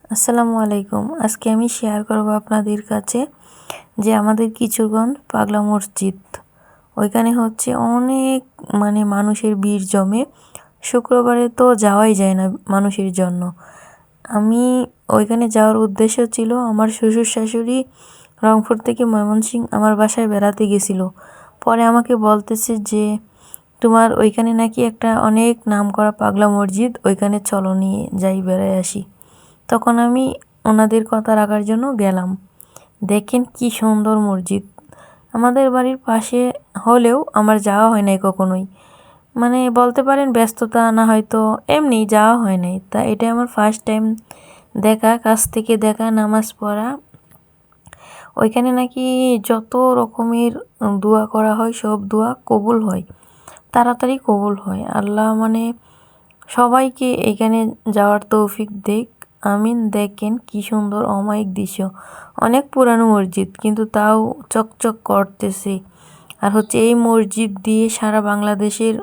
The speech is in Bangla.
আসসালামু আলাইকুম। আজকে আমি শেয়ার করব আপনাদের কাছে যে আমাদের কিশোরগঞ্জ পাগলা মসজিদ, ওইখানে হচ্ছে অনেক মানুষের ভিড় জমে। শুক্রবারে তো যাওয়াই যায় না মানুষের জন্য। আমি ওইখানে যাওয়ার উদ্দেশ্য ছিল, আমার শ্বশুর শাশুড়ি রংপুর থেকে ময়মনসিংহ আমার বাসায় বেড়াতে গেছিল। পরে আমাকে বলতেছে যে তোমার ওইখানে নাকি একটা অনেক নামকরা পাগলা মসজিদ, ওইখানে চলো নিয়ে যাই, বেড়ায় আসি। তখন আমি ওনাদের কথা রাখার জন্য গেলাম। দেখেন কি সুন্দর মসজিদ। আমাদের বাড়ির পাশে হলেও আমার যাওয়া হয় নাই কখনোই। বলতে পারেন ব্যস্ততা, না হয়তো এমনি যাওয়া হয় নাই। তা এটা আমার ফার্স্ট টাইম দেখা, কাছ থেকে দেখা, নামাজ পড়া। ওইখানে নাকি যত রকমের দোয়া করা হয় সব দোয়া কবুল হয়, তাড়াতাড়ি কবুল হয়। আল্লাহ সবাইকে এখানে যাওয়ার তৌফিক দেখ, আমিন। দেখেন কি সুন্দর অমায়িক দৃশ্য। অনেক পুরানো মসজিদ কিন্তু তাও চকচক করতেছে। আর হচ্ছে এই মসজিদ দিয়ে সারা বাংলাদেশের